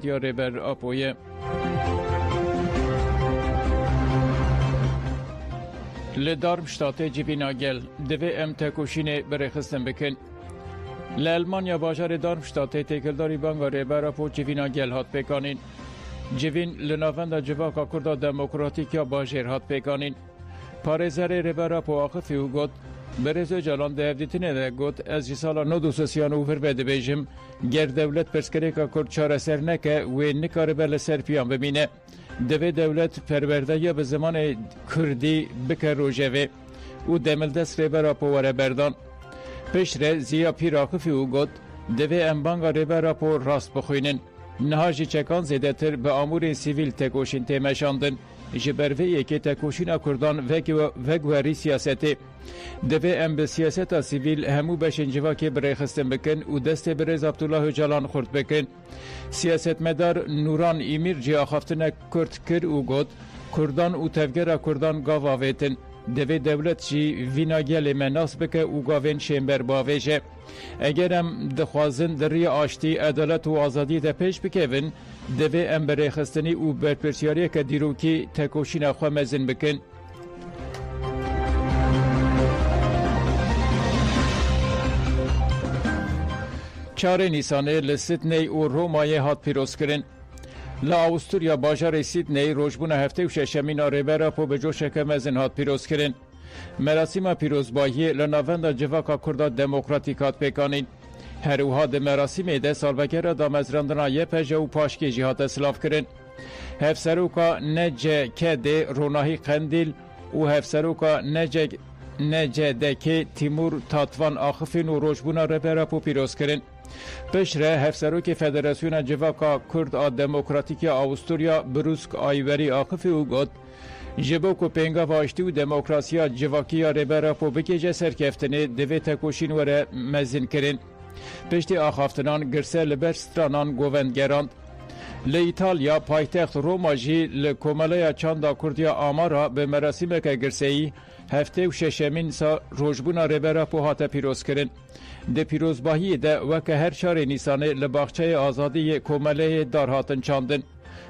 یا ریبر آپویه لدارمشتات جیبیناگل دوی ام تکوشین برخستن بکن لالمانیا باجار دارمشتات تکلداری بانگا ریبر آپو جیبیناگل هات بکانین جیبین لناوند جواکا کردا دموکراتیک یا باجر هات بکانین پارزر ریبر آپو آخفی و گد برز جلان دهدیتینه ده گوت از جسالا نو دوسسیان اوفر بده بیجم گر دولت پرسکریکا کرد چاره سر نکه و نکاره بر سر پیان ببینه دوی دولت پرورده یا به زمان کردی بکر روژوه او دملدست ریبرا پواره بردان پشره زیا پیراخفی او گوت دوی امبانگا ریبرا پو راست بخوینن نهاجی چکان زیده تر به امور سیویل تکوشین تیمشاندن جبروی یکی تکوشین کردان وگوری سیاستی دوی ام به سیاست سیویل همو بشن جواکی برای خستن بکن و دست برز عبدالله جلان خورد بکن سیاست مدار نوران ایمیر جی آخافتن کرد کر و گود کردان و تفگر کردان گاواویتن دوی دولت جی ویناگل مناس بکه و گاوین شیمبر باویجه اگرم دخوازن دری آشتی عدالت و آزادی ده پیش بکوین دوی ام برای خستنی و برپرسیاری که دیروکی تکوشین خواه مزن بکن چهار نیسانه لسیدنی و رومای هات پیروز کرن لا اوستوریا باجار سیدنی روزبون هفته و ششمین ریبرا پو به جوش کمزن هات پیروز کرن مراسم پیروزبایی لناوند جواکا کردا دموکراتیکات پیکانین هر اوها ده مراسم ده سالوگر دامزراندنا یه پجه و پاشکی جهات اسلاف کرن هفسروکا نجه که ده روناهی قندیل و هفسروکا نجه ده که تیمور تاتوان آخفین و روزبون ریبرا پو پیروز کرن پشره هفسروک فدراسیون جواکا کرد دموکراتیک آوستوریا بروسک آیوری آخفی او گد جبو کو پنگا واشتی و دموکراسیا جواکیا ریبرا پو بکیجه سرکفتنه دوی تکوشین وره مزین کرن پشتی آخافتنان گرسه لبرسترانان گووندگراند لایتالیا پایتخت روما جی لکومالیا چاندا کردیا آمارا به مراسم که گرسهی هفته و ششمین سا روزبونا ریبرا پو هاته پیروز کرن ده پیروزباهی ده وکه هر چهار نیسانه لباخچه آزادی کومله دار هاتن چاندن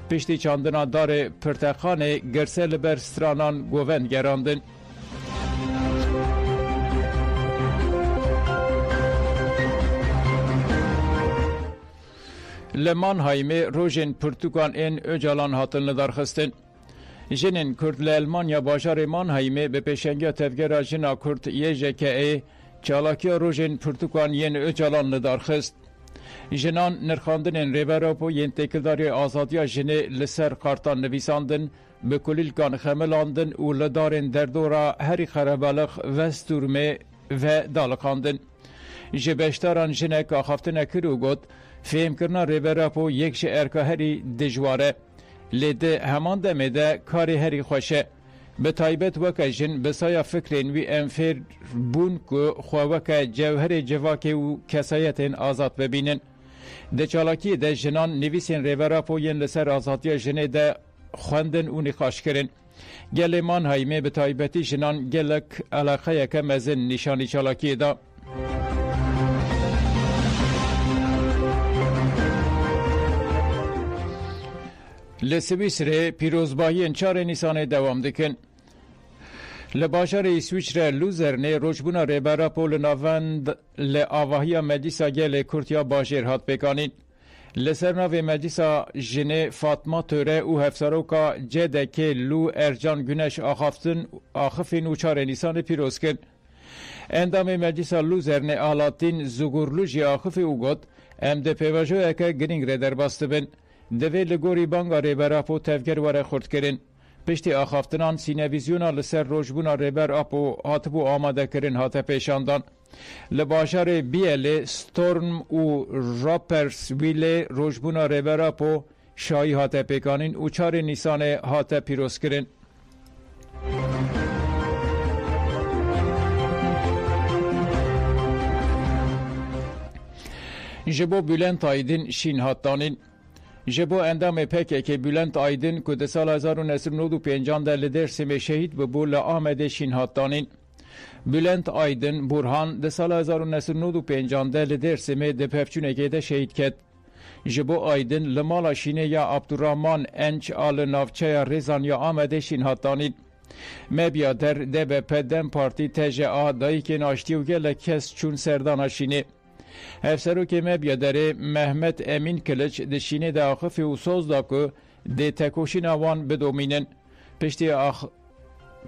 پشتی چاندنا دار پرتخانه گرسه لبر سترانان گووند گراندن لمانهایمه روژن پرتوکان این اجالان هاتن لدارخستن جنین کرد لالمانیا باجار مانهایمه به پیشنگی تفگر جنا کرد یه جکه چالاکی روژن پرتوکان ین اجالان لدارخست جنان نرخاندن ریبرا پو ین تکلداری آزادیا جنه لسر کارتان نویساندن به کلیلکان خملاندن و لدارن دردورا هری خربالخ وستورمه و دالخاندن جبشتاران جنه که خافتن کرو گد فهم کرنا ریبرا پو یک شه ارکا هری دجواره لیده همان دمه ده کاری هری خوشه به تایبت وکه جن بسایا فکرین وی انفر بون که خواهوکه جوهر جواکه و کسایتین آزاد ببینن ده چالاکی ده جنان نویسین ریورا پوین لسر آزادی جنه ده خواندن و نقاش کرن گل مانهایمه به تایبتی جنان گلک علاقه یک مزن نشانی چالاکی ده لسویسره پیروزباهی انچار نیسانه دوام دکن لباشر اسویچره لوزرنه روشبونا ریبرا پول ناوند لآواهی مجلسا گل کرتیا باجر هات بکانین لسرناو مجلسا جنه فاطمه توره او هفساروکا جده که لو ارجان گنش آخفین و چار نیسان پیروز کن اندام مجلسا لوزرنه آلاتین زگورلوجی آخفی او گد ام ده پیواجو اکه گرینگ ره در باست بن دوی لگوری بانگا ریبر اپو تفگر وره خورد کرن پشتی آخافتنان سینویزیونا لسر روشبونا ریبر اپو هاتبو آماده کرن هاته پیشاندان لباشر بیل ستورم و راپرس ویل روشبونا ریبر اپو شایی هاته پیکانین و چار نیسان هاته پیروز کرن جبو بلند آیدین شین هاتانین جبو اندام پکه که بلند آیدن که ده سال 1995 در لدرسم شهید ببول آمد شین هاتانین بلند آیدن برهان ده سال 1995 در لدرسم ده پفچونه که ده شهید کد جبو آیدن لمالا شینه یا عبدالرحمن انچ آل نافچه ریزان یا آمده شین هاتانید. مبیا در DBP دم پارتی تجا دایی که ناشتی و گل کس چون سردان شینه. افسرو که مبیا داره محمد امین کلچ دشینه ده آخف و سوز دا که ده تکوشین آوان بدومینن.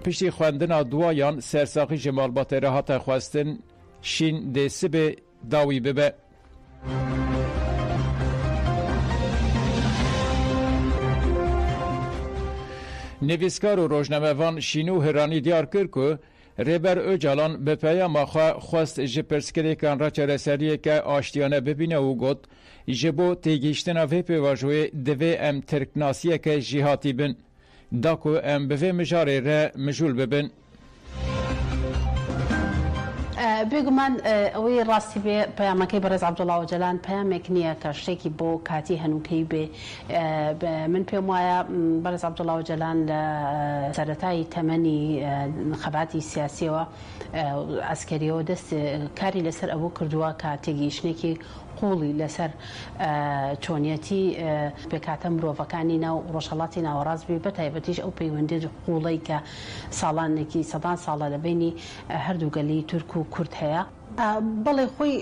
پشتی خواندن دوایان سرساقی جمال باتره هاتا خواستن شین ده سبه داوی ببه. نویسکار و روزنامه‌وان شینو هرانی دیار کرد که ریبر اوجالان به پیام خواست جپرسکریکان را چرسریه که آشتیانه ببینه و گفت جبو تیگیشتن وی پیواجوی دوی ام ترکناسیه که جهاتی بن داکو ام به مجاره را مجول ببن. بگو من اوی راستی به پیامکی برز عبدالله و جلان پیامک نیه که شکی بو کاتی هنوکی به من پیامویا برز عبدالله و جلان سرطای تمنی خباتی سیاسی و عسکری و دست کاری لسر ابو کردوا کاتیگیشنی که قوڵی لەسەر چۆنیەتی پێکاتە مرۆڤەکانی ناو ڕۆژهەڵاتی ناوەڕاستبی بەتایبەتیش ئەو پەیوەندی قوڵەی کە ساڵانێکی سەدان ساڵە لە بینی هەردوو گەلی تورک و کورد هەیە. بەڵێ خۆی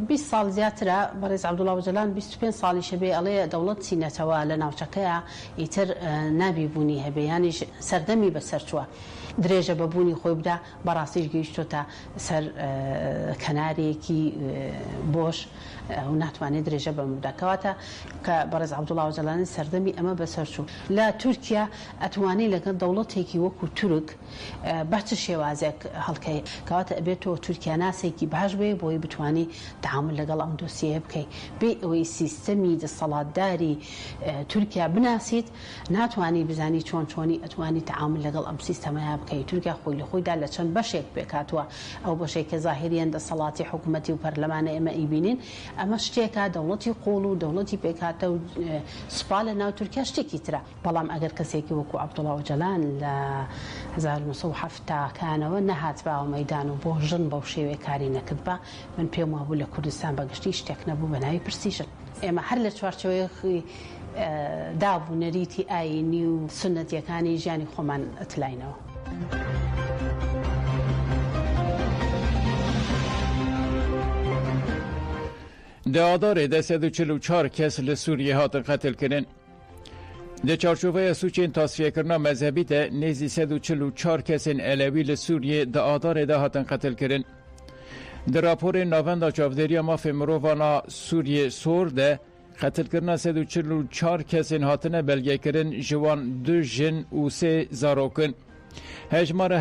20 ساڵ زیاترە بەڕێز عەبدوڵڵا وەجەلان 25 ساڵیشە بێ ئەڵێ دەوڵەت چینەتەوە لە ناوچەکەیە ئیتر نابیبوونی هەبێ یانیش سەردەمی بەسەر چووە. درێژە بەبوونی خۆی بدا بەڕاستیش گەیشتۆتە سەر کەنارێکی بۆش و ناتوانێت درێژە بەم بداکەواتە کە بەڕێز عەبدوڵڵا وەجەلانی سەردەمی ئەمە بەسەر چوو. لە تورکیا ئەتوانی لەگەڵ دەوڵەتێکی وەکو تورک بە چ شێوازێک هەڵکەی کەواتە ئەبێتەوە تورکیا ناسێکی باش بێ بۆی بتوانی تعامل لەگەڵ ئەم دۆسیە بکەی بێ ئەوەی سیستەمی دەسەڵاتداری تورکیا بناسیت ناتوانی بزانی چۆنی ئەتوانی تعامل لەگەڵ ئەم سیستەمەیە بکەی. تورکیا خۆی لە خۆیدا لە چەند بەشێک پێکاتوە ئەو بەشێک کە زاهریان دەسەڵاتی حکوومەتی و پەرلەمانە ئێمە ئیبینین ئەمە شتێکە دەوڵەتی قوڵ و دەوڵەتی پێکاتە و سوپا لە ناو تورکیا شتێکی ترە بەڵام ئەگەر کەسێکی وەکو عەبدوڵڵا وەجەلان لە 1970کانەوە نەهات باوە مەیدان و بۆ ژن بەو شێوەیە کاری نەکرد بە من پێم وابوو لە کوردستان بەگشتی شتێک نەبوو بە ناوی پرسیژن. ئێمە هەر لە چوارچەوەیەکی دابوونەریتی ئاینی و سنەتیەکانی ژیانی خۆمان ئەتلاینەوە. ده آدار ده 144 کس لسوریه هاتن قتل کنن. ده چارچوبه سوچین تصفیه کرنا مذهبی ده نیزی 144 کسین علوی لسوریه ده آدار ده هاتن قتل کنن. ده راپور ناوندا چاودری مافی مرووانا سوریه سور ده قتل کرنا 144 کسین هاتن بلگه کرن جوان 2 جن و 3 زاروکن. هجمار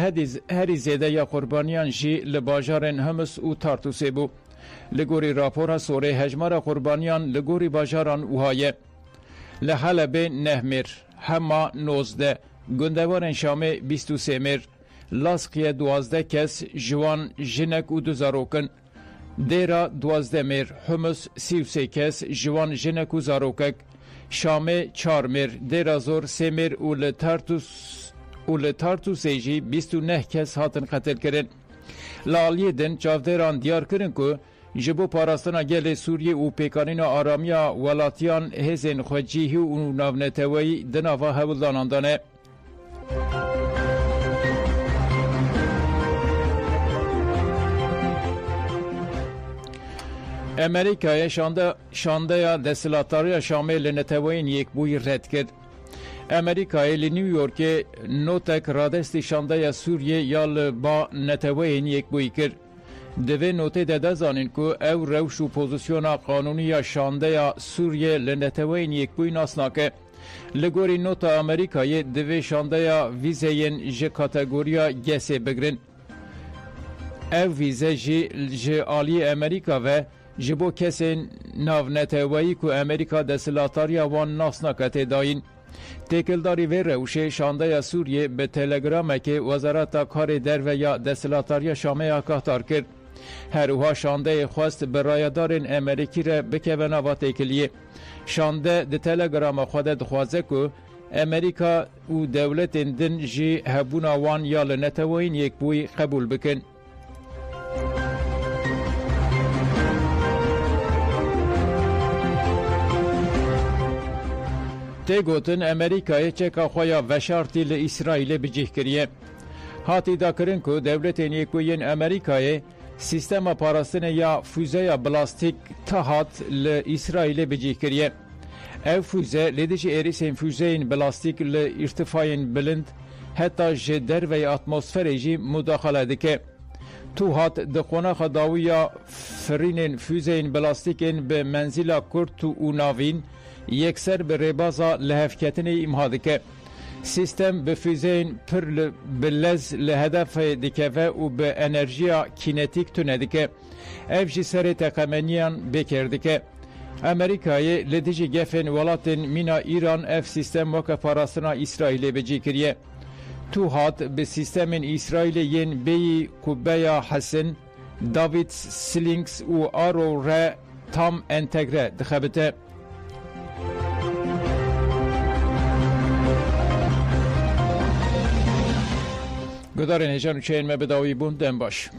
هری زیده یا قربانیان جی لباجارن همس و تارتوسه بو. لگوری راپورا سوره هجمار قربانیان لگوری باجاران اوهایه. لحلب 9 مر، هما 19، گندوارن شامه 23 مر، لاسقیه 12 کس جوان جنک و 2 زاروکن. دیرا 12 مر، همس 33 کس جوان جنک و زاروکک. شامه 4 مر، دیرا زور 3 مر و لتارتوس ایجی 29 کس هاتن قتل کرن. لالیه دن چاودران دیار کرن که جبو پاراستنا گل سوریه و پیکانین آرامیا ولاتیان هزین خوجیهی و ناونتوی دناوا هولداناندانه. امریکای شانده یا دستلاتاری شامل نتوین یک بوی رد کرد. امریکای لنیویورک نوتک رادستی شانده یا سوریه یا با نتوین یک بوی کرد. دوی نوته ده زانین که او روش و پوزیسیون قانونی یا شانده یا سوریه لنتوین یک بوی ناسناکه. لگوری نوتا امریکای دوی شانده یا ویزین جه کاتگوریا گسه بگرن. او ویزه جه آلی امریکا و جبو کسی ناو نتوایی که امریکا دستلاتاریا وان ناسناکته داین. تکلداری و روشه شانده یا سوریه به تلگرام که وزارت کار در و یا دستلاتاری شامه آکاتار کرد. هروها شانده خواست برایدارین امریکی را بکوه نوا تکلیه. شانده ده تلگرام خود دخوازه که امریکا و دولت دن جی هبونا وان یا لنتوین یک بوی قبول بکن. تی گوتن امریکای چکا خویا وشارتی لإسرائیل بجیه کریه. هاتی دا کرن که دولتین یکوین امریکای سیستم پاراستن یا فوزه بلاستیک تهات لإسرائیل بجیه کریه. او فوزه لیدش ایریسین فوزهین بلاستیک لارتفاعین بلند حتی جدر و اتمسفر جی مداخله دکه. تو هات دخونه خداویا فرین فوزهین بلاستیکین به منزل کرد و ناوین یکسر به ربازا لحفکتن امهادکه. سیستم به فوزهین پر بلز لهدف دکوه و به انرژیا کینتیک تونه دکه. افجی سر تقمنیان بکردکه. امریکای لدیجی گفن ولاتن مینا ایران اف سیستم وکا پاراستنا اسرائیل بجی کریه. تو هات به سیستم اسرائیل ین بی کوبیا حسن داوید سلینکس و آرو را تام انتگره دخبته. گدار نجان چین مبداوی بوندن باش.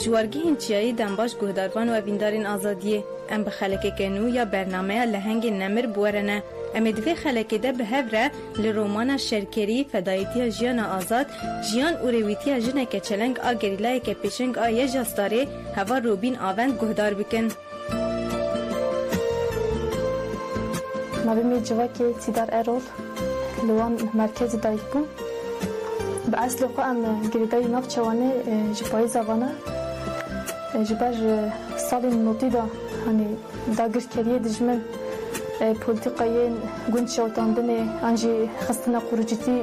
جوارگی چیایی دنباش گهداروان و اویندارین آزادیه ام به خلک کنو یا برنامه لهنگ نمر بورنه ام دوی خلک ده به هفره لرومان شرکری فدایتی جیان آزاد جیان اورویتی جنک چلنگ آگریلای که پیشنگ آیه جاستاره هوا روبین آوند گهدار بکن. نبی جواکی سیدار ارول لوان مرکز دایک بو به اصل خو ام گریدای ناف چوانه جپای زبانه جبر سال نوتی دا hani داگر کریه دجمن پولیتیکای گوند شوتاندن انجی خستنا قروجیتی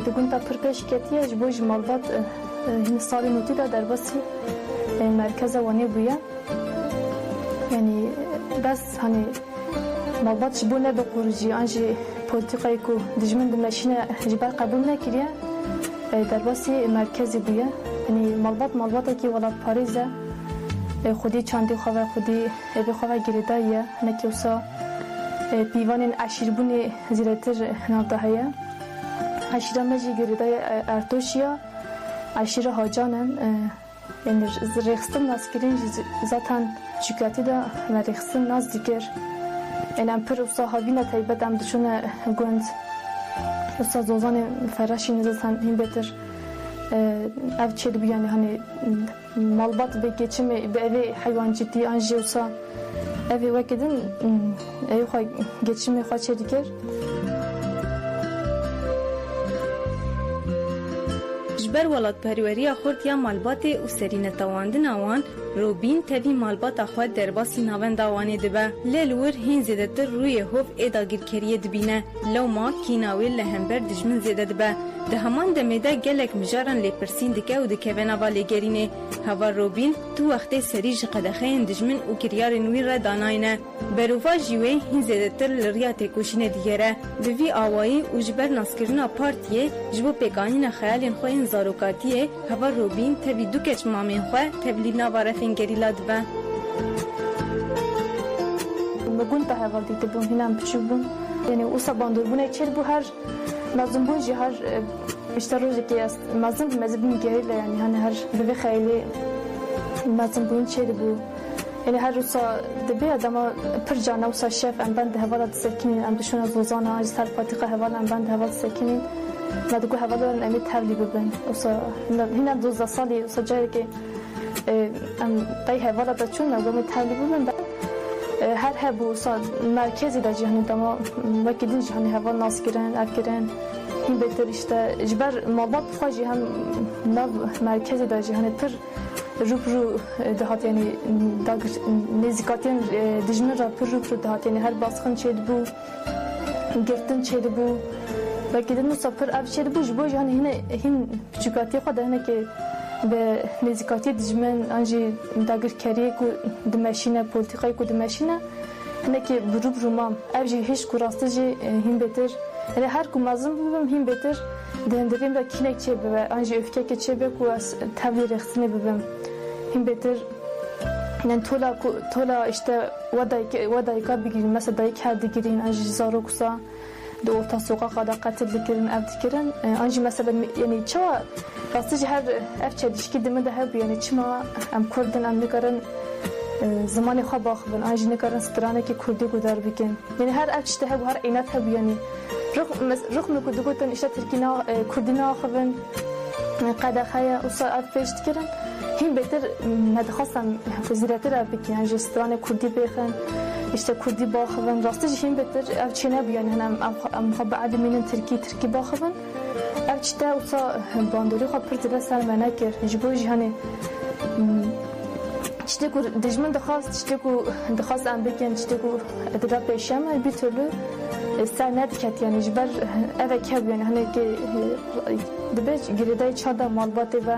دگون تا پرپش کتیه جبوج مالبات هن سال نوتی دا در باسی مرکز وانی بویا یعنی بس hani مالبات جبو نبه قروجی انجی پولیتیکای کو دجمن دمشینه جبر قبول نکریه در باسی مرکزی بویا یعنی مالبات کی ولات پاریزه خودی چاندی خواه خودی به خواه گریداییه نکیوسا پیوان عشیربونی زیرتر نابده هیا عشیره مجی گریدای ارتوشیا عشیره هاجانن یعنی ریخستن ناسکرین زاتن چکاتی دا و ریخستن ناز دیگر یعنی امپر اصلا هاوینا تایبت هم دشونه گوند اصلا زوزان فراشی نزدن این بهتر اف چه بیانی هنی malbat به geçimi به evi hayvancılığı anji olsa evi vakidin evi geçimi خواهد دیگر جبر ولات پروری خورد یا مالبات او سرین تواندن آوان روبین تاوی مالبات خود در باسی ناوند آوانه دبه لیلور هین زیده تر روی هوف ایدا گیرکریه دبینه لو ما کیناوی لهمبر دجمن زیده دبه ده همان دمیده گلک مجارن لیپرسین دکه و دکه وناوا لگرینه هوا روبین تو وقت سریج قدخین دجمن و کریار نوی را داناینه بروفا جیوه هین زیده تر لریا تکوشینه دیگره دوی آوایی و جبر ناسکرنا پارتیه جبو پیکانین خیالین خوین زاروکاتیه هوا روبین تبی دو کچ مامین خواه تبلینا وارفین گریلا دبه بگون تا هوا دیده بون هینم بچو بون یعنی اوسا باندور بونه چر بو هر لازم بون جی هر بیشتر روزی که است مازم مزبون گریلا یعنی هن هر دوی خیلی مازم بون چر بو یعنی هر روزا دبی آدما پر جانا اوسا شف ام بند هوا سکنین ام دشون از روزانا از سر فاتقه هوا ام بند هوا سکنین ندگو هوا دارن امید تبلی ببین اوسا هنر 12 سالی اوسا جایی که ام تای هوا دا چون نگم تبلی ببین هر هبو اوسا مرکزی دا جهانی دما وکیدین جهانی هوا ناس گرن اف گرن این بهتر اشته جبر مالبات خواهی هم نو مرکزی دا جهانی پر روبرو دهات یعنی نزیکاتین دجمن را پر روبرو دهات یعنی هر باسخن چید بو گرتن چید بو belki de musafir ev şey bu jbo yani yine hin çukatiye kadar ne ki be nezikatiye dijmen anji dagir kariye ku dimeşine politikayı ku dimeşine ne ki burup rumam ev ji hiç kurastıcı hin beter yani her kumazım bibim hin beter dendirim de kinek çebe anji öfke çebe ku tavli rehtine bibim hin beter yani tola işte vadayka bigin mesela dayık her digirin anji zaroksa دو تا سوقا قدا قتل دکرن اب دکرن انجی مثلا یعنی چوا راستش هر اف چدیشکی دمه ده هب یعنی چما ام کردن ام نکرن زمان خو باخبن انجی نکرن سترانه کی کردی گذار بکن یعنی هر اف چته هب هر عینت هب یعنی رغم کو دگوتن اشته ترکینا کردینا خبن قدا خیا اوسا اف پیش دکرن هم بهتر ندخواستم وزیرتر اب بکن انجی سترانه کردی بخن işte Kurdi bağıvan rastı jim beter ev çene bu yani hem xab adaminin Türkiye bağıvan ev çte olsa bandori xab pırtıra sermene ker jibo hani işte ku dejmen daxast işte ku daxast am beken işte ku edra peşem bir türlü sernet ket yani jiber eve keb yani hani ki debe gireday çada malbate ve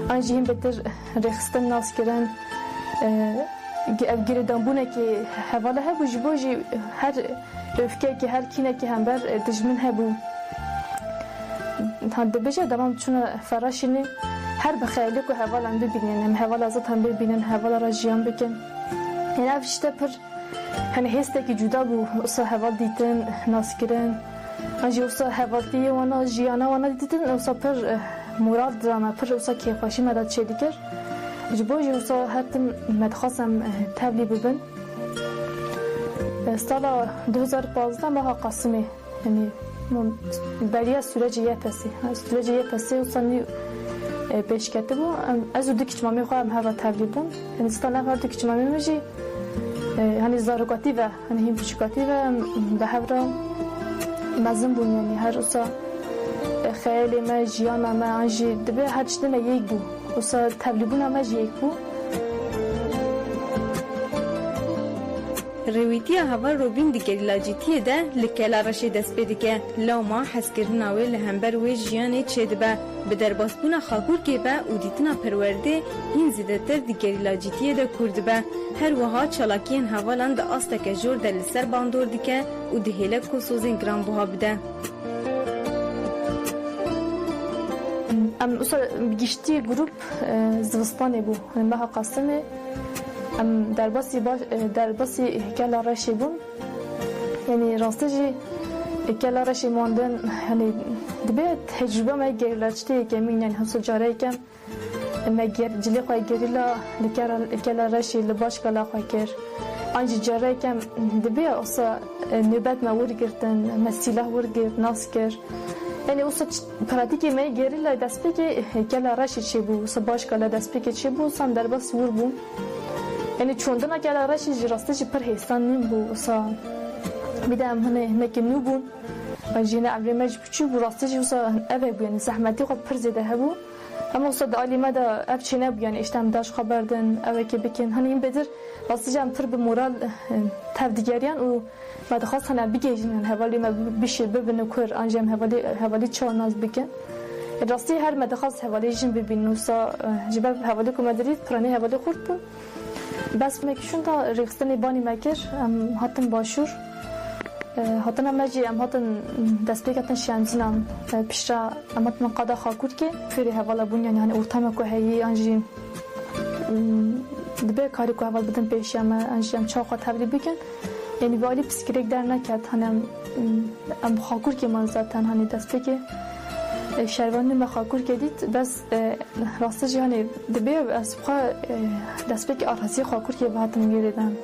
anjim beter rexsten nas kiran ev geridan bune ki hevala hebu jiboji her öfke ki her kine ki hember dijmin hebu hadde beje devam çuna faraşini her bexeyli ku hevalan bibinin hem hevala zaten bibinin hevala rajiyan bikin yani ev işte per hani hesteki juda bu osa heval ditin naskiren anji osa hevaltiye wana jiyana wana ditin osa per murad drama per osa keyfaşi medat çediker جبوجي وصل هاتم مدخصم تبلي ببن سالا 2015 ماها قاسمي يعني بريا سورجي يابسي سورجي يابسي وصلني بيش كاتبو ازو ديك جمامي خوام هذا تبلي بن يعني ستانا هر ديك جمامي مجي يعني زاروكاتيفا يعني هي بشكاتيفا بحبرا مازن بون يعني هر وصا خیلی ما جیانا ما انجی دبی هر چیزی ما یک بو وسا تبلیغنا ما یک بو رویتیا هوا روبین دیگر لاجیتیه ده لکلا رشی دست بیده که لوما حسکرنا وی لهمبر وی جیانی چه دبه به درباسبونا خاکور که به او دیتنا پرورده این زیده تر دیگر لاجیتیه ده کرده به هر وها چالاکین هوالان ده آستک جور ده لسر باندور دیکه او ده هیلک و سوزین گرام بها بده ام اصلا گشتی گروپ زوستانی بو هم به قاسمه ام درباسی هکل رشی بون یعنی راستجی هکل رشی ماندن یعنی دبی تجربه ما گریلاشتی که من یعنی هم سجاره کم ما جلی خواه گریلا لکر هکل رشی لباش کلا خواه کر آنجی جاره کم دبی اصلا نوبت ما ورگرتن مسیله ورگر ناس کر یعنی اوسا پراتیکی می گری ل دست پکی کلا رشی چی بو اوسا باش کلا دست پکی چی بو سام در باس ور بو یعنی چوندنا کلا رشی جراسته چی پر هستان نیم بو اوسا بیدم هنه نکنو بون و جینا عبری مج بچو بو راسته چی اوسا اوه بو یعنی زحمتی خود پر زده هبو اما اوسا دالی ما دا اف چی نبو یعنی اشتم داش خبردن اوه که بکن هنه این بدر راسته جم پر به مورال تفدیگریان و ما دخواست هنه بگیجن حوالی ما بشه ببینه کر انجام حوالی چه ناز بکن راستی هر ما دخواست حوالی جن ببین اوسا جبر حوالی که مدرید پرانی حوالی خورد بون بس مکشون تا رخصتنی بانی مکر هاتن باشور هاتن ماجی هاتن دست بکتن شانزینم پیشرا هاتن قادا خاکور که فری حوالا بون یعنی ارتام که هایی انجام دبی کاری که حوال بدن پیشی اما انجام چه خواهد حوالی بکن یعنی والی پسکریک در نکرد هنم خاکور که من زدن هنی دست بکه شروانی ما خاکور کردید بس راسته جهانی دبی از بخوا دست بکه آرزی خاکور که باهاتم گریدن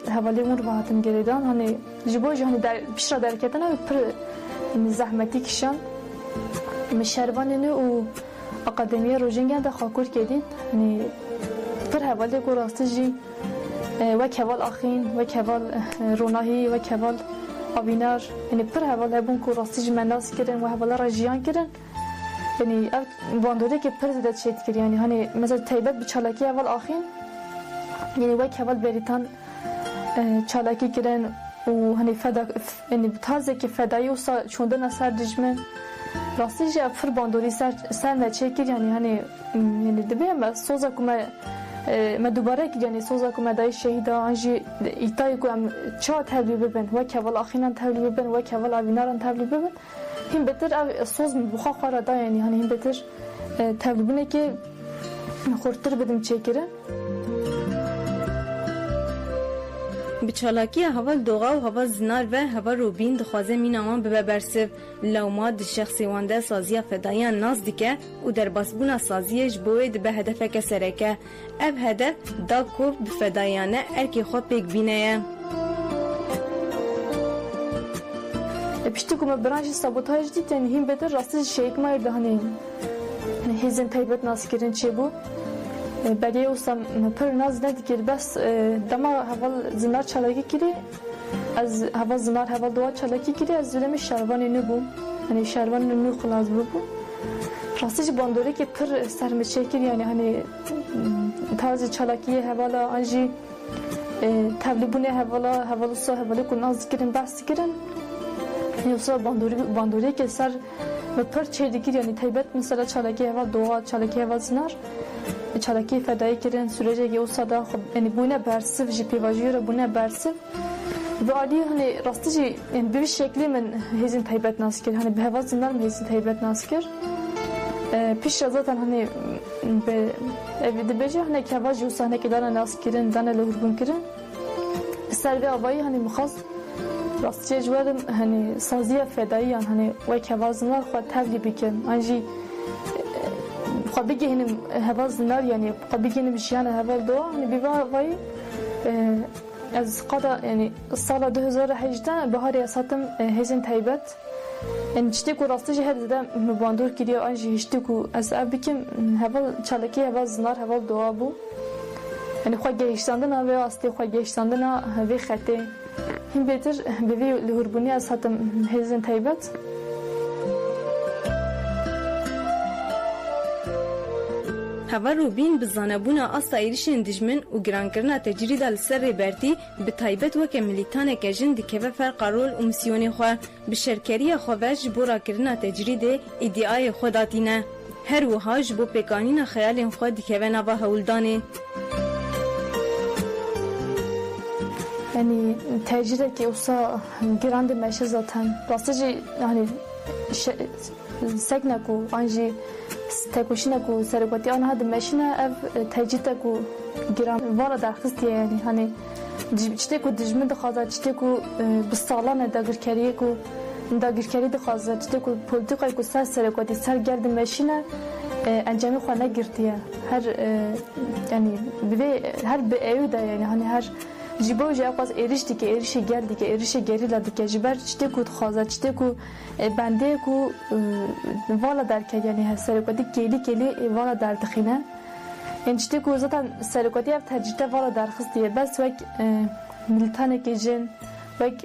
حوالی مور باهاتم گریدن هنی جبو جهانی در پیش را درکتن و پر زحمتی کشان شروانی نو و اکادمی روزنگان در خاکور کردید هنی پر حوالی کو راسته جی و کوال آخین و کوال روناهی و کوال آبینار یعنی پر حوال هبون که راستیج مناس کردن و حوالا را جیان کردن یعنی واندوده که پر زدت شد کرد یعنی هنی مثلا تایبت به چالاکی اول آخین یعنی و کوال بریتان چالاکی کردن و هنی یعنی تازه که فدایی و چوندن سر دجمن راستیج پر واندوری سر نچه کرد یعنی دبیم سوزا که ما دوباره که یعنی سوزا که مدای شهیدا آنجی ایتای که چه تبلیغ ببین و کول آخرین تبلیغ ببین و کول آبیناران تبلیغ ببین هم بهتر سوز بخوا خورا دا یعنی هم بهتر تبلیغونه که خورتر بدیم چه کره بچالاکی هوا دوغا و هوا زنار و هوا روبین دخوازه می نامان به برسف لوماد شخصی وانده سازی فدایان ناز دیگه و در باسبون سازیش بوید به هدف کسرکه او هدف دا کوف به فدایانه ارکی خود پیک بینه پشتی که ما برانش سابوتاج دید یعنی هم بهتر راستی شیک مایر دهانی هیزن تایبت ناز کردن چه بو بلی اوسم پر ناز ندیگر بس دما هوا زنار چالاکی کردی از هوا زنار هوا دوا چالاکی کردی از زلم شروانی نبود یعنی شروانی نو خلاص بود راستش باندوری که پر سرمچه کرد یعنی هنی تازه چالاکی هوالا آنجی تبلیغونه هوالا سو هوالی کن ناز کردن بس کردن یوسا باندوری که سر پر چه دیگر یعنی تایبت مثلا چالاکی هوا دوا چالاکی هوا زنار چالاکی فدایی کردن سوریجی که اوسادا خب یعنی بونه برسف جی پیواجیره بونه برسف و علی هنی راستیجی یعنی به شکلی من هزین تایبت ناس کرد هنی به هوا زندان هزین تایبت ناس کرد پیش از آن هنی به اویده بچه هنی که هوا جوسا هنی که دانه ناس کردن دانه لهربون کردن سر به آبایی هنی مخواست راستیجی جوادم هنی سازی فدایی هنی و که هوا زندان خود تبلی بکن آنجی خب بگیم هوا زنار یعنی خب بگیم بیشتر هوا دو یعنی بیوایی از قضا یعنی سال 2018 بهاری اساتم هزین تایبت یعنی چتی کو راستش هر زدم مباندور کردی آنجی هشتی کو از ابیکم هوا چالاکی هوا زنار هوا دو بو یعنی خود گیشتاندن آوی استی خود گیشتاندن آوی خطی هم بهتر بوی لهربونی اساتم هزین تایبت هوا روبین بزانبونا آستا ایریشن دجمن و گرانکرنا تجرید لسر ریبرتی به تایبت وکه ملیتان کجن دیکه و فرق رول و مسیونی خواه به شرکری خواهش بورا کرنا تجرید ایدیای خوداتینه هر وحاج بو پیکانین خیال خواه دیکه و نوا هولدانه یعنی تجرید که اوسا گراند میشه زاتن راستجی یعنی سکنکو آنجی تکوشینه کو سرگوتی آنها دمشینه اف تجیته کو گرام وارد درخستیه یعنی هنی چته کو دجمن دخوازه چته کو بسالانه داگرکریه کو داگرکری دخوازه چته کو پولیتیکای کو سرگوتی سر گرد مشینه انجامی خانه گرتیه هر یعنی به هر به ایوده یعنی هنی هر جیبو جا قاس ایرش دیگه ایرش گر دیگه ایرش گری لا دیگه جبر چته کو خوازه چته کو بنده کو والا در که یعنی سرکاتی کلی والا در دخینه این چته کو زاتن سرکاتی اف ترجیته والا در خستیه بس وک ملتانه که جن وک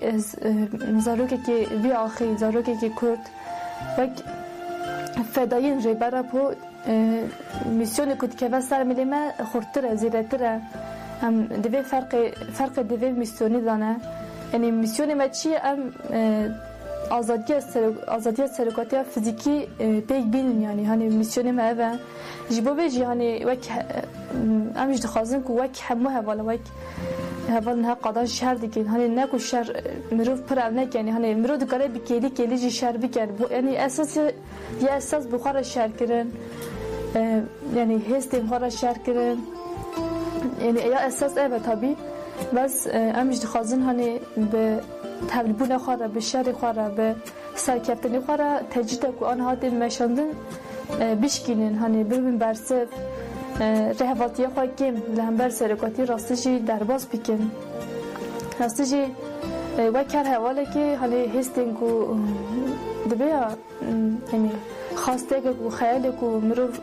زاروکه که وی آخی زاروکه که کرد وک فدایین ریبره پو میسیون کد که بس سر میلیمه خورتره زیرتره هم دوی فرق دوی میسیونی دانه یعنی میسیونی ما چیه هم آزادی سرکاتی فیزیکی پیک بینن یعنی هنی میسیونی ما اوه جیبو بیجی هنی وک همش دخوازن که وک همه حوالا وک حوال نه قادر شهر دیگه هنی نکو شهر مروف پر نک یعنی هنی مرو دکاره بکیلی جی شهر بکن یعنی اساس بخار شهر کردن یعنی هستیم خارج شهر کردن یعنی یا اساس اوه طبی بس همش دخوازن هنی به تبلیغون خاره به شهر خاره به سرکفتنی خاره تجدید کو آنها دل مشاندن بیشکینن هنی ببین برسه رهواتی خواهی کم لحنبر سرکاتی راستشی درباز بیکن راستشی وکر حواله که حالی هستین که دبیا یعنی خواسته که خیاله که مروف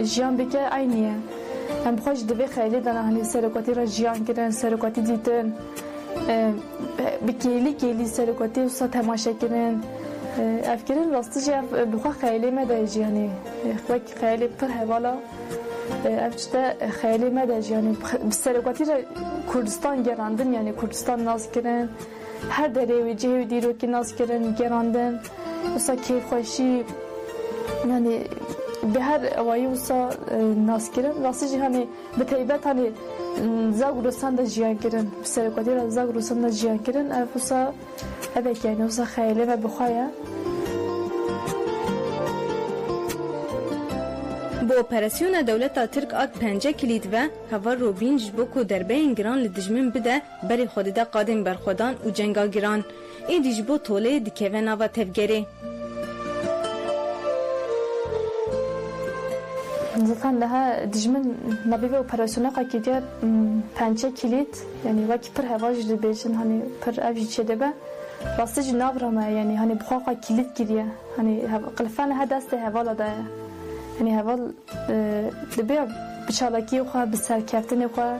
جیان بکه اینیه هم خوش دبی خیلی دانه سرکاتی را جیان کردن سرکاتی دیدن بکیلی سرکاتی وسط تماشا کردن افکرین راستشی بخواه خیلی مدهجی یعنی وک خیلی پر حواله افشته خیلی مدهجی یعنی سرکاتی را کردستان گراندن یعنی کردستان ناز کردن هر دره و جهه و دیرو که ناز کردن گراندن وسط کیف خوشی یعنی به هر اوایی وسط ناز کردن راستشی همی به طیبت همی زاگ روسان دا جیان کردن سرکاتی را زاگ روسان دا جیان کردن افسا ابک یعنی وسط خیلی و بخواه با اپراسیون دولت ترک آگ 5 کلید و هوا روبین جبو کو دربه گران لدجمن بده بری خودده قادم برخودان و جنگا گران ای دیجبو طوله دکه و نوا تفگره زفان لها دجمن نبی و اپراسیون قاکیده 5 کلید یعنی وکی پر هواج دبیجن هنی پر اوجی چه دبه راستش نابرامه یعنی هنی بخواه کلید گیریه هنی قلفان ها دست هوالا ده یعنی حوال دبیا بچالاکی خواه به سرکفتنی خواه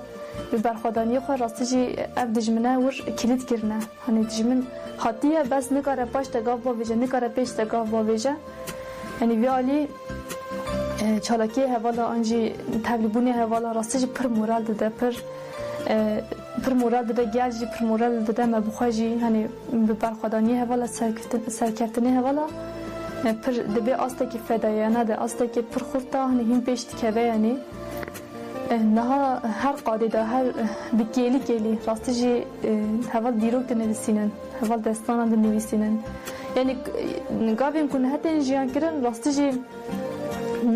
به برخوادانی خواه راستشی اف دجمنه ور کلید کرنه هنی دجمن خاطیه بس نکاره پاش تگاه با ویجه نکاره پیش تگاه با ویجه یعنی ویالی چالاکی حوالا انجی تبلیبونی حوالا راستشی پر مورال داده پر مورال داده گلجی پر مورال داده ما بخواهی هنی به برخوادانی حوالا سرکفتنی حوالا پر دبی آسته که فدایانه ده آسته که پر خورتا هنیم پیشت که یعنی نها هر قاعده ده هر بکیلی راستشی حوال دیروک ده نویسینن حوال دستان ده نویسینن یعنی گاویم کنه حتی جیان کرن راستشی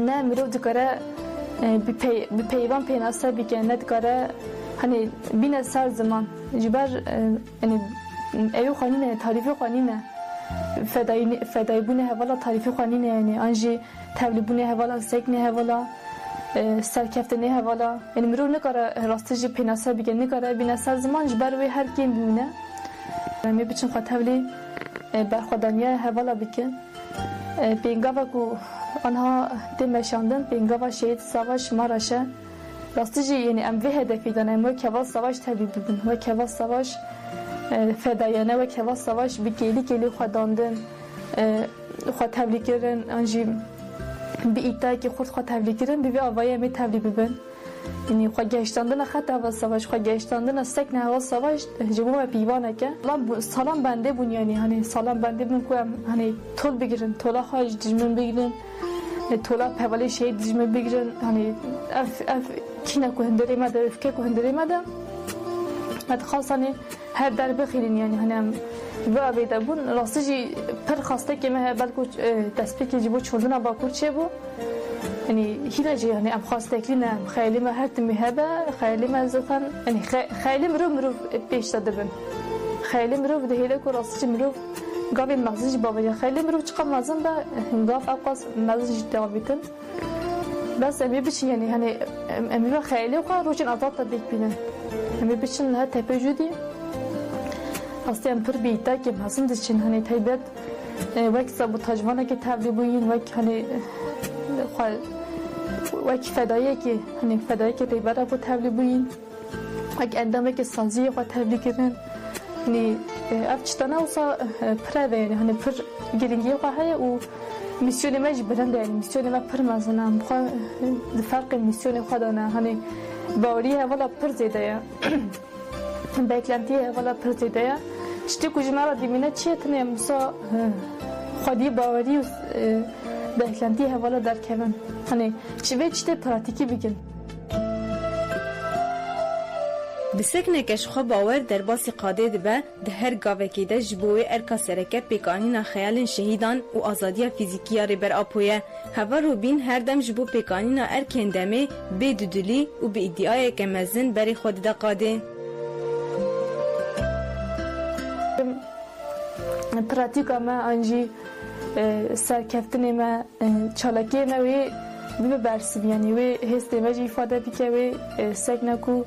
نه میرو دکاره بی پیوان پیناسته بکن نه دکاره هنی بینه سر زمان جبر یعنی ایو خانینه تاریفی خانینه فدای بونه حوالا تاریفی خوانینه یعنی آنجی تبلیغ بونه حوالا سکنه حوالا سرکفتنه حوالا یعنی مرو نکاره راستجی پیناسه بگه نکاره بینه سر زمان جبر وی هر کیم بونه می بچن خواه تبلیغ برخوادانیه حوالا بکن پینگاوا کو آنها دمشاندن پینگاوا شهید سواش ماراشه راستجی یعنی ام وی هدفی دانه مو کواس سواش تبلیغ ببین و کواس سواش فدایانه و کواس سواش بکیلی خوداندن خود تبلیغ کردن انجی به ایتای که خود تبلیغ کردن به آوایی می تبلیغ ببین یعنی خود گشتاندن خط هوا سواش خود گشتاندن سکن هوا سواش جبو ما پیوانه که سالان بنده بون یعنی هنی سالان بنده بون که هنی طول بگیرن طولا خواهش دجمن بگیرن طولا پهوالی شهید دجمن بگیرن هنی اف کینه که هندری مده افکه که هندری مده مد خاصانی هر در بخیرین یعنی هنم و آبیده بون راستشی پر خواسته که مه بلکو دست که جبو چوندن باکور چه بو یعنی هیچ یعنی ام خواسته که نه خیلی ما هر تمی هبه خیلی ما زفن یعنی خیلی مرو پیش داده بن خیلی مرو ده هیله که راستشی مرو گاوی مغزش بابا خیلی مرو چقدر مازن با گاف اقاس مغزش داویتن بس امی بچی یعنی هنی امی خیلی خواه روشن آزاد تبیک بینن همی بچن لها تپه جودی هستی ام پر بیتا که بحثم دچین هنی تایبت وک سابوتاژوانه که تبدیل بوین وک هنی وک فدایی که هنی فدایی که ریبره بود تبدیل بوین وک اندامه که سازی خود تبدیل کردن هنی افچتانه وصا پره یعنی هنی پر گرینگی خواهی و میسیونی ماش برنده یعنی میسیونی ما پر مزنم بخواه فرق میسیونی خودانه هنی باوری اولا پر زیده یا بیکلنتی اولا پر زیده یا چطور کجمارا دیمینه چیه تنیم مسا خودی باوری و بیکلنتی اولا در کمن هنی چطور پراتیکی بگن Biseknekeš xwe bawer derbasî qadê dibe di her gavekê de ji bo wê erka sereke pêkanîna xeyalên şehîdan û azadiya fîzîkî ya rêber Apoye. Heva Robîn her dem ji bo pêkanîna erkên demê bê dudulî û bi îddiayeke mezin berê xwe dide qadê. Pratika me an jî serkeftinê me çalakiyê me wê bibe bersiv yanî wê hêstê me jî îfade bike wê sekne ku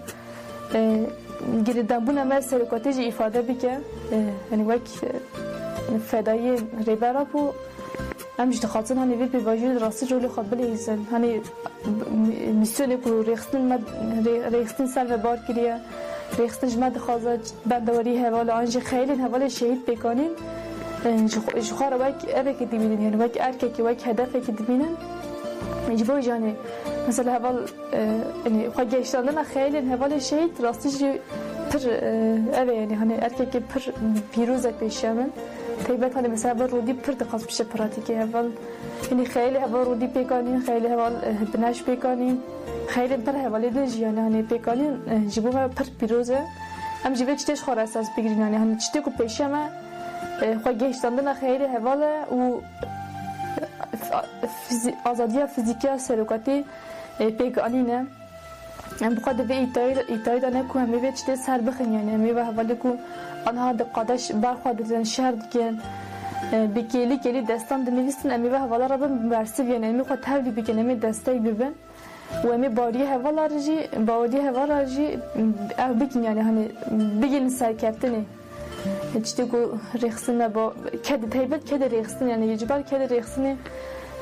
girdabûna me serokatê jî îfade bike yani wek fedayê rêbera ku em ji dixwazin hanî vê pêvajiyê rastî rolê xwe bilêzin hanî misyonê ku rêxistin ser ve bar kiriye rêxistin ji me dixwaze bendewerî hevala an jî xeyalên hevalê şehîd pêkanîn ji xwe re wek evekê dibînin yani wek erkekê wek hedefekê dibînin ji bo janî mesela heval yani xwe geştandina xeyalên hevalê şehîd rastî jî pir ev yani hani erkekê pir pîroz e pêşiya min taybet hani mesela heval rodî pir dixwaz pişe pratikê heval yani xeyalê heval rodî pêkanîn xeyalê heval bineş pêkanîn xeyalên pir hevalê din jî yani hani pêkanîn ji bo me pir pîroz e em jî vê çitê ji xwe re esas bigirîn yani hani çitê ku pêşiya me xwe geştandina xeyalê heval e û azadiya fîzîkiya serokatî pêkanîne em bixwe divê îtayî de ne ku em ê vê çitê ser bixin yani em ê vê hevalê ku anha diqade berxwe didin şer dikin bi kêlî destan dinivîsin em ê vê hevala re bin bersiv yani em ê xwe tevlî bikin em ê desteyî bibin û em ê bariyê hevala jî ew bikin yani hani bigînin serkeftinê çitê ku rêxistin me kedê taybet kedê rêxistin yani ji ber kedê rêxistinê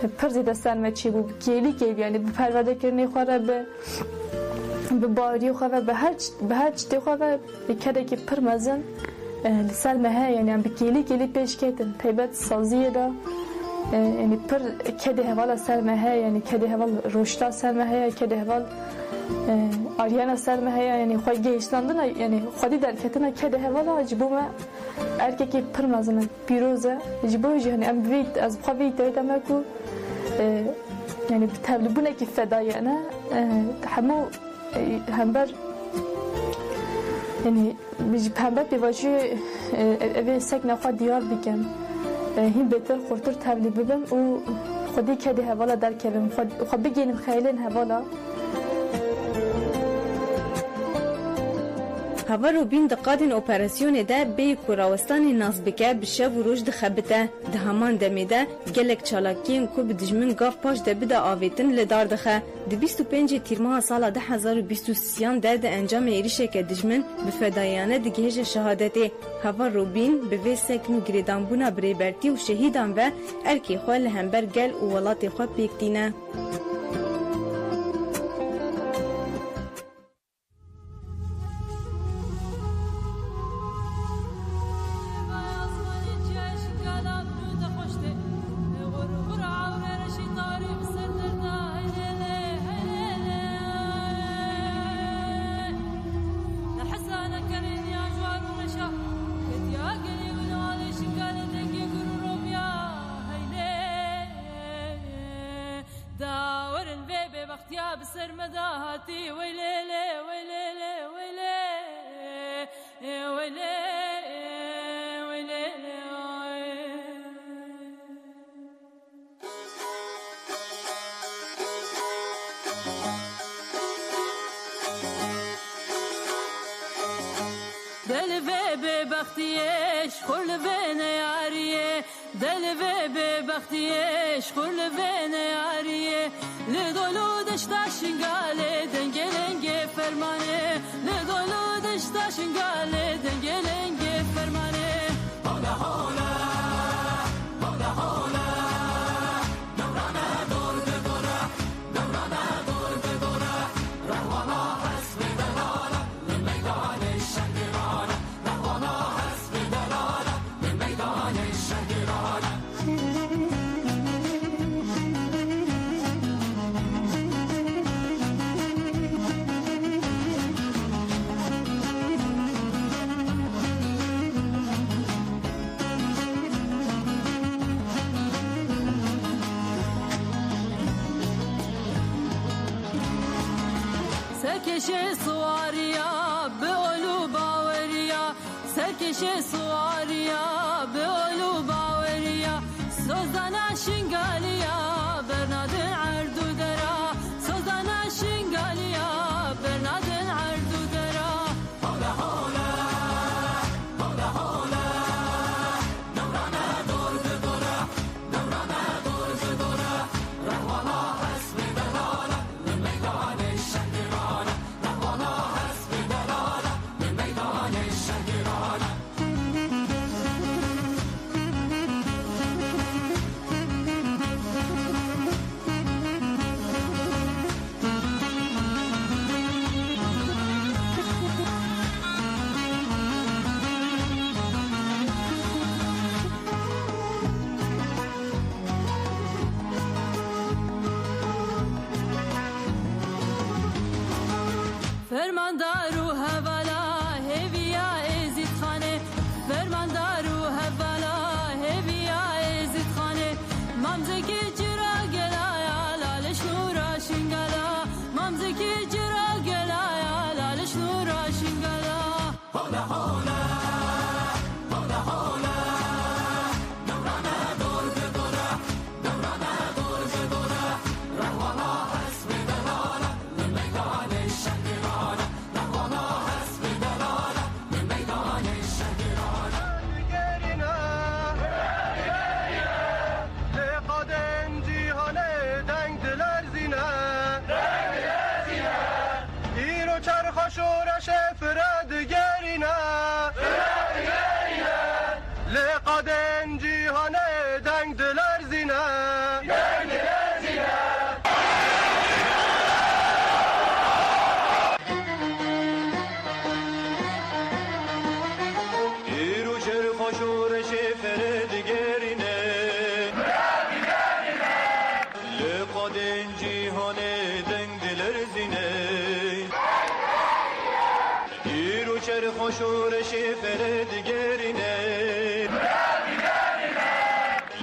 pir zêde ser me çêbû bi kêlî yani bi perverdekirinê xwe re bi bariyê xwe ve bi her çitê xwe ve kedekî pir mezin li ser me heye yani em bi kêlî pêş ketin taybet saziyê de yani pir kedê hevala ser me heye yani kedê heval roşta ser me heye kedê heval aryana ser me heye yani xwe gehîştandina yani xwedî derketina kedê hevala ji bo me erkekê pir mezin e pîroz e ji bo jî hani em ez bixwe vê îtayî de me ku yani bi tevlîbûnekî fedayî ne hemû hember yani hember pêvajiyê evê sekna xwe diyar bikin hîn bêtir xurtir tevlî bibim û xwedî kedê hevala derkevim xwe bigênim xeyalên hevala Heva Robîn di qadên operasyonê de bê ku rawestanê nas bike bi şev û roj dixebite di heman demê de gelek çalakiyên ku bi dijmin gav paş de bide avêtin li dar dixe di 25 tîrmaha sala 2023 de di encamê êrişeke dijmin bi fedayiyane digihêje şehadetê Heva Robîn bi vê sekn û girêdanbûna birêbertî û şehîdan ve erkê xwe li hember gel û welatê xwe pêk dîne. Le dolu deşta şingale denge denge fermane Le dolu سرکش سواریا به اولو باوریا سرکش سواریا به اولو باوریا سوزانا شنگالیا برنادن عردو درا سوزانا شنگالیا برنادن عردو درا هولا هولا هولا هولا نورانا دور بدورا نورانا دور بدورا رهوانا حسب دلالا من ميدان الشهرانا رهوانا حسب دلالا من ميدان الشهرانا فرماندارو هوالا هویا ازید خانه فرماندارو هوالا هویا ازید خانه ممزکی جرا گلایا لالش نورا شنگلا ممزکی جرا گلایا لالش نورا شنگلا هولا هولا هولا هولا نورانا دور بدورا نورانا دور بدورا رهوانا حسب دلالا من ميدان الشهرانا رهوانا حسب دلالا من ميدان الشهرانا دیگرینا لقادن جیهانه دنگ دلر زینه ایرو چرخ شورش فرد گرینه لقادن جیهانه دنگ دلر زینه ایرو چرخ شورش فرد گرینه لقادن جیهانه دنگ دلر زینه ایرو چرخ شورش فرد گرینه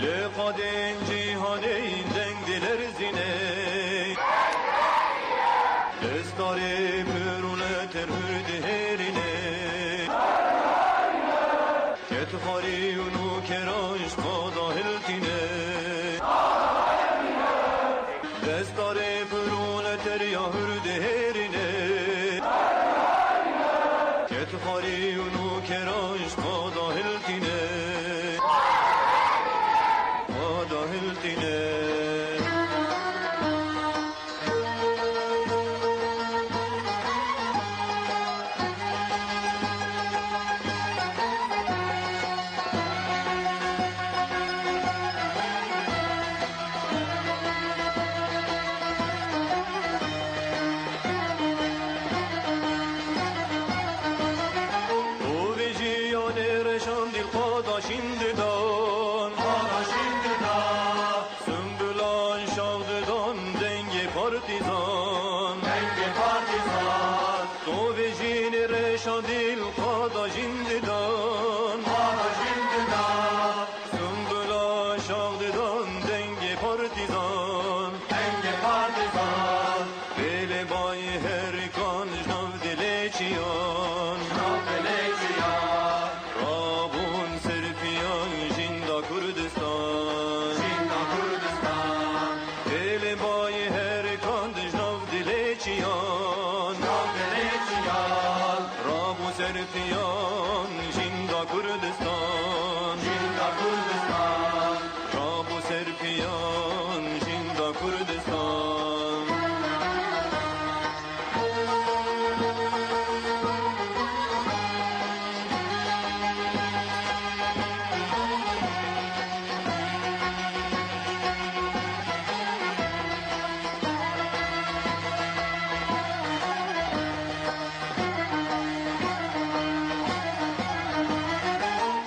لقادن جیهانه دنگ دلر زینه دستاره پرونه ترهرد هرینه کتخاری اونو کراش قادا هلتینه دستاره پرونه تر یا هرد هرینه کتخاری اونو کراش قادا هلتینه قادا هلتینه او ویژیان رشان دل قادا شینددان سنبلان شاغددان دنگ پارتیزان تو ویژین رشان دل قادا شینددان سنبلان شاغددان دنگ پارتیزان دل بای هر کان جناب دل چیان رابون سرپیان جندا کردستان دل بای هر کان جناب دل چیان رابون سرپیان جندا کردستان رابون سرپیان جندا کردستان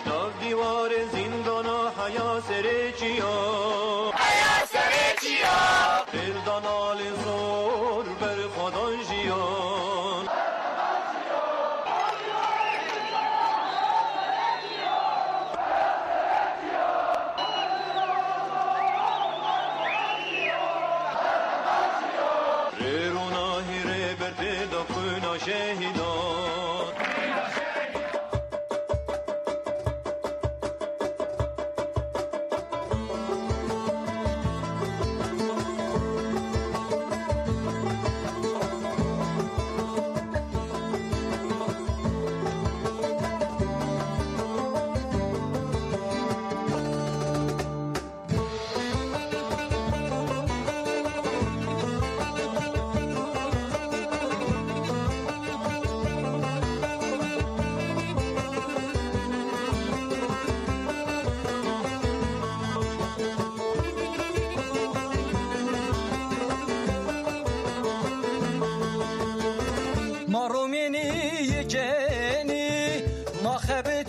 داو دیوار زندانا حیا سر چیا دل دانال زور بر خدا جیان شهیدان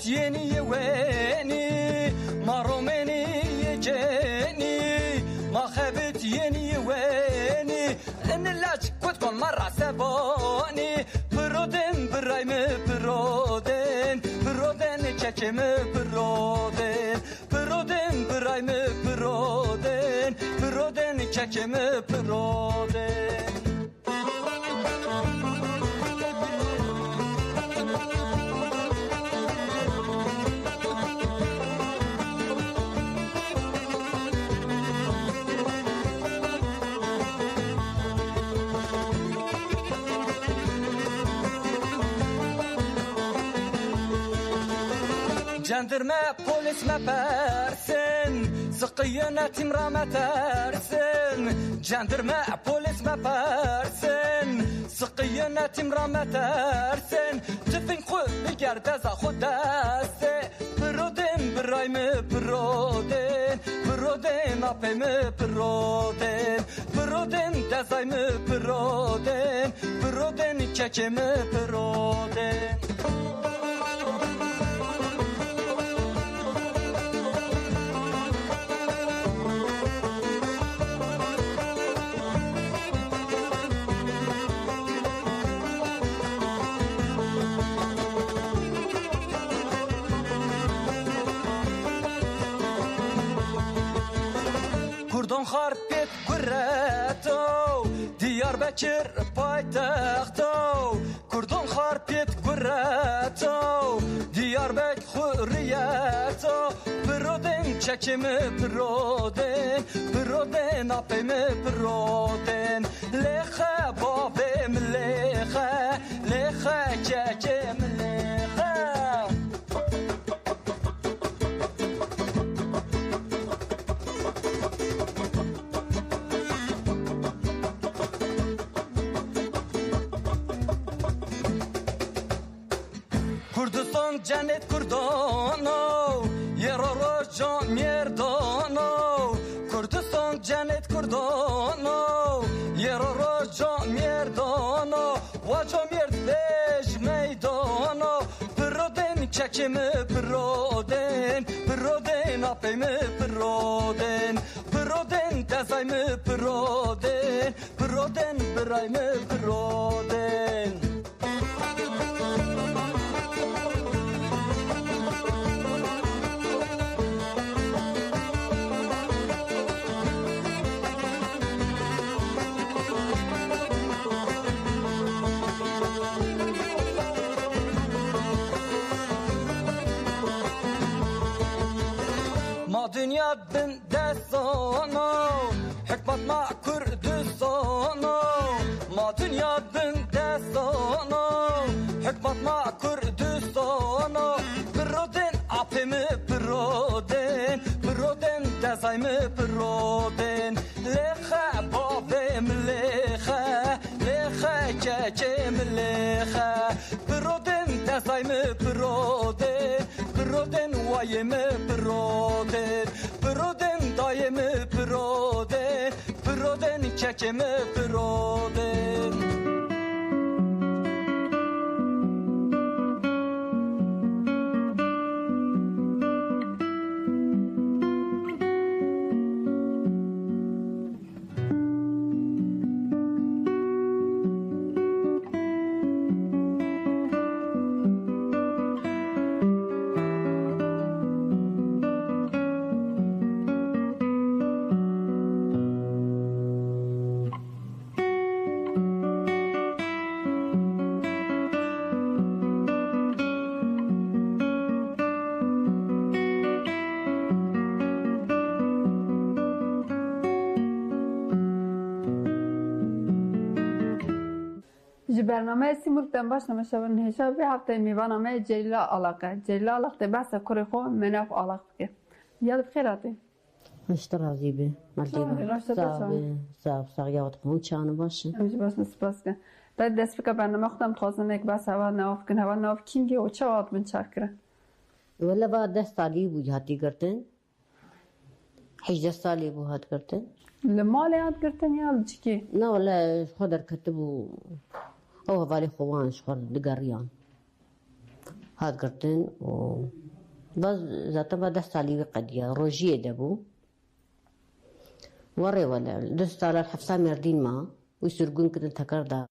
يني ويني ما روماني جاني ما خابت يني ويني ان اللاج كنت مرة سباني برودن برايم برودن برودن چچم برودن برودن برايم برودن برودن چچم برودن جندرما بوليس ما بارسن سقينا تمرا ما تارسن جندرما بوليس ما بارسن سقينا تمرا ما تارسن تفين خو بقردازا خداسه برودن برايم برودن برودن ابم برودن برودن دازايم برودن برودن چچم برودن کردان خارپیت گراتو دیار بچر پایتختو کردان خارپیت گراتو دیار بچ خوریاتو برودن چکم برودن برودن اپم برودن لخه بابم لخه لخه چکم لخه کردستان جنت کردانو یرارا جان میردانو کردستان جنت کردانو یرارا جان میردانو و جان میرد بیش میدانو برودن چکم برودن برودن اپیم برودن برودن دزایم برودن برودن برایم برودن dünya bin destano hikmet ma Kurdistano ma dünya bin destano hikmet ma Kurdistano Birodin apimi birodin birodin dezaymi birodin lexe babim lexe lexe çeçim lexe birodin dezaymi birodin birodin vayimi birodin birodin dayimi birodin birodin çeçimi birodin برنامه سیمور دنباش نمیشون هیچا به هفته میوانامه جلیل علاقه بس کاری خو مناف علاقه که یاد بخیراتی مشت راضی به مالدی صاحب ساقیات خون چانو باشه امروز باش نسپاس که بعد دست فکر برنامه خودم تازه یک بس هوا ناف کن هوا ناف کینگی و چه وقت من چکره ولی بعد 10 سالی بود هاتی کردن 18 سالی بود هات کردن لمالی هات کردن یا چیکی نه ولی خودر کتبو او والی خوانش خورد دگریان هات کردن و باز ذاته بعد 10 سالی قدیه روژیه دبو وري ولا دست على الحفصة مردين ما ويسرقون كده تكردا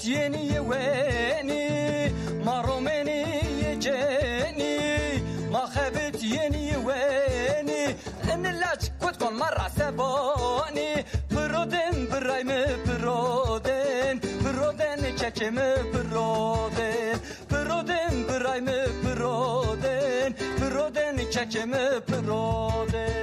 يني ويني ما روماني يجاني ما خابت يني ويني ان اللاج كنت مرة سباني برودن برايم برودن كاكيم برودن برايم برودن كاكيم برودن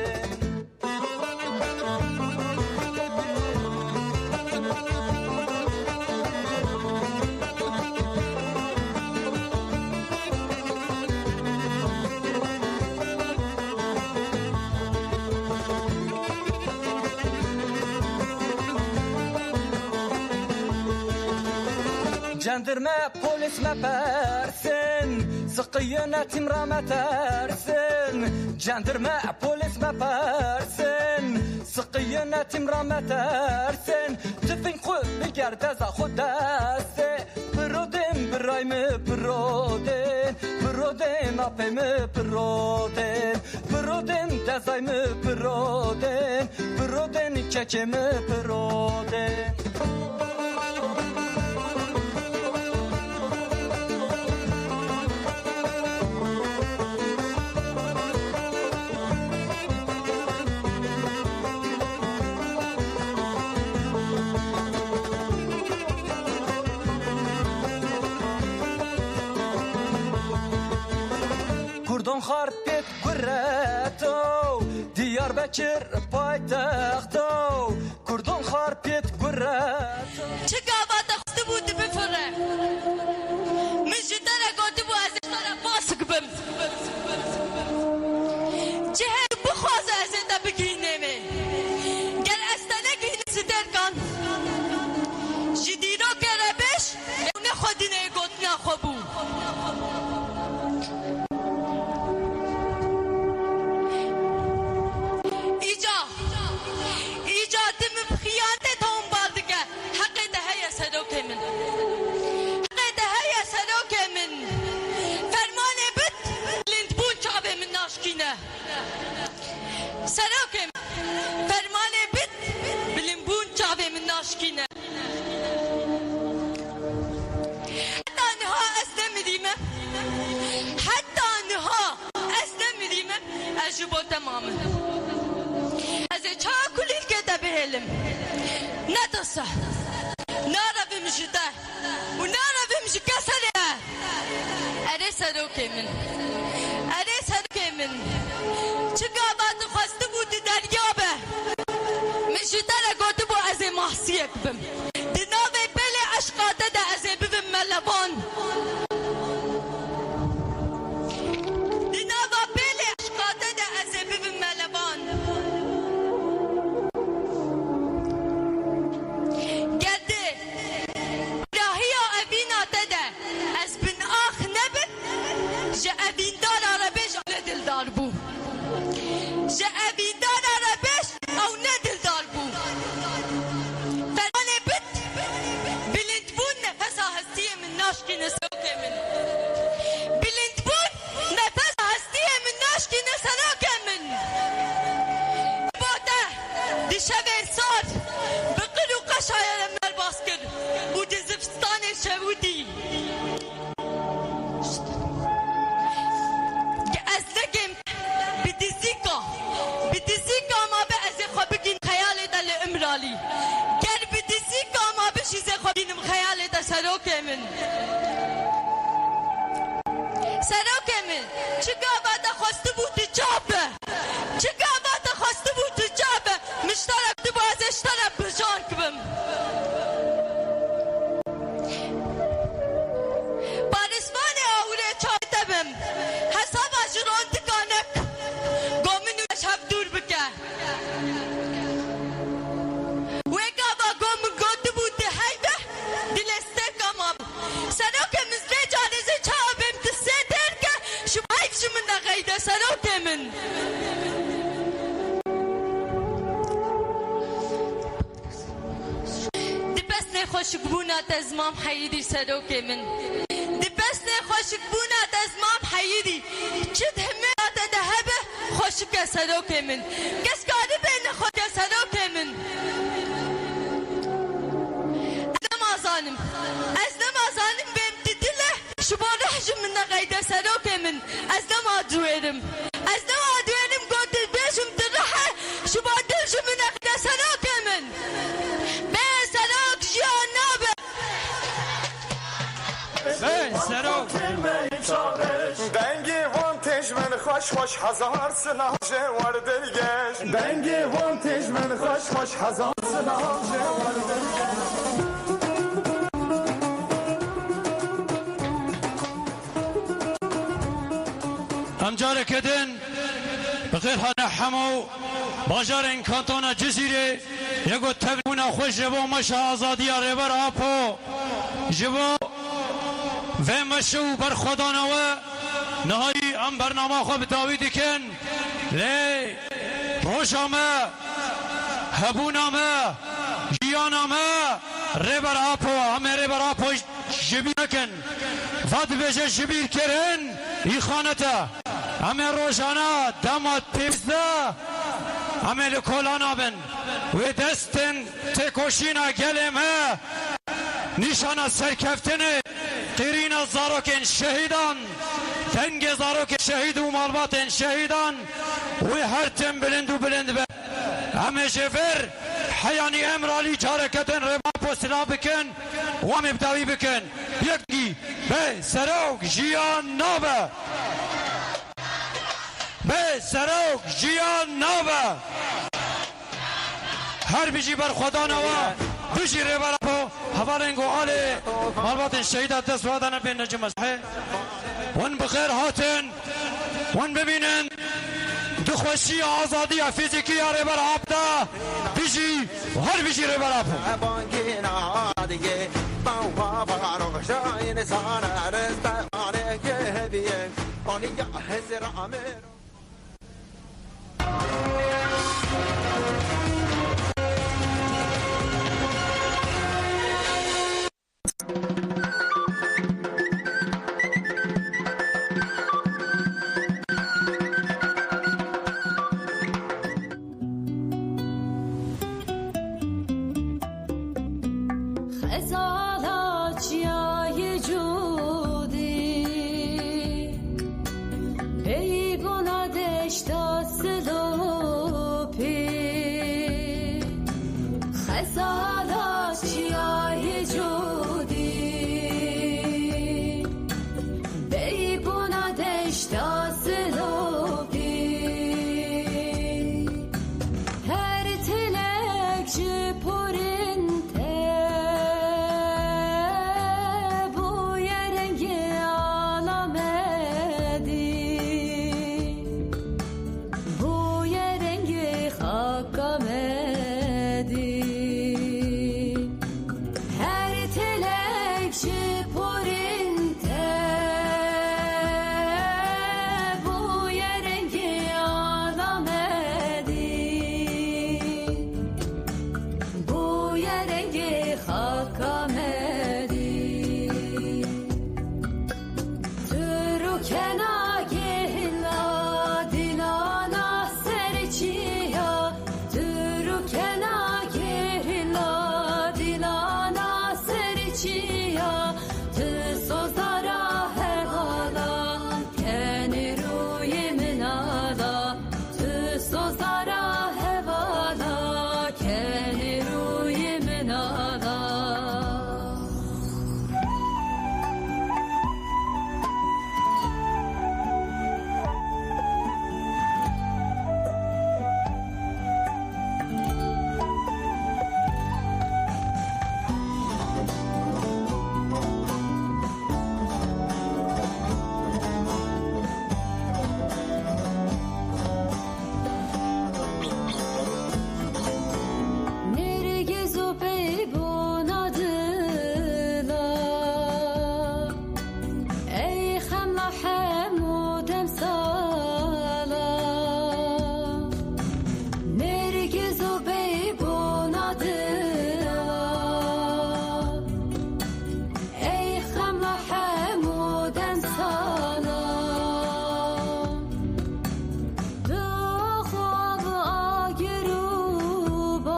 جندرما بوليس ما بارسن سقينا تمرا ما تارسن جندرما بوليس ما بارسن سقينا تمرا ما تارسن تفين خو بقرداز خداسه برودن برايم برودن ابم برودن دازايم برودن كاكيم برودن كردون خاربت قراتو ديار بكر بايتاختو كردون خاربت قراتو چقابا تخص بود بفره من جدره قد بو از اشتره باسق بم جهر بخواز از انده بگینه می گر استانه گینه سدر کن جدیرو کربش نه خودینه گوت نخوبو سراكم فرمانه بيت بلمبون جابي من ناشكينه حتى نها اسلم ديمه حتى نها اسلم ديمه اجبو تماما از چاكل الكده بهلم ندسه نارا بمجده ونارا بمجكسره اري سراكم اري سراكم چقابات خواسته بود دریابه مشتره گوته بو از محسیک بم دناوه بله عشقاته ده از ببم ملبان دناوه بله عشقاته ده از ببم ملبان گده ناشکی نسوک من بلند بود نفس هستی من ناشکی نسراک من باته دیشه ورساد بقر و قشایل من باز کرد و دزفستان شهودی از نگم بدزیکا ما به از خو بگین خیال دل امرالی گر بدزیکا ما به چیز خو بینم خیال دل سروک من چه گاوات خواسته بود جابه مشترک دو بازش طرف بجان کبم بارسمان آوره چایده بم حساب اجران دکانک گومنو شب دور بکن ویگا با گومن گوده بود هیده دلسته کاماب سروک مزده جانزه چابم دسته درگه شبایف شمن نغیده سروک من خوشک بونات از مام حیدی سروک من دبست خوشک بونات از مام حیدی چد همه دهبه خوشک سروک من کس کاری بین خود سروک من از نمازانم بیم دیدله شبانه حجم من نقیده سروک من از نمادویرم گود بیشم درحه شبانه حجم من نقیده سروک من دنگی وان تجمن خوش هزار سناجه وردلگش دنگی وان تجمن خوش هزار سناجه وردلگش همجار کدن بخیر هنه همو باجار این کانتون جزیره یکو تبونه خوش جبو مشه آزادی ریبر آپو جبو و مشو بر خدا نوه نهایی ام برنامه خواه بتاوی دیکن لی روشامه هبونامه جیانامه ریبر آپو همه ریبر آپو جبیر نکن فاد بشه جبیر کرن ای خانته همه روشانه دمات پیسته همه لکولانا بن و دستن تکوشینا گلمه نشانه سرکفتنه قیرین زاروکن شهیدان تنگ زاروک شهید و مالباتن شهیدان و هر تن بلند به همه جفر حیانی امرالی چارکتن رباپو سلا بکن و هم ابتاوی بکن یکی به سروک جیان نابه هر بیجی بر خدا نوا بیجی ریبر اپو حوالنگو آلی مالبات شهیدات دست وادانا بین نجم ازحه ون بخیر هاتن ون ببینن دخوشی آزادی فیزیکی ریبر اپدا بیجی هر بیجی ریبر اپو دنیا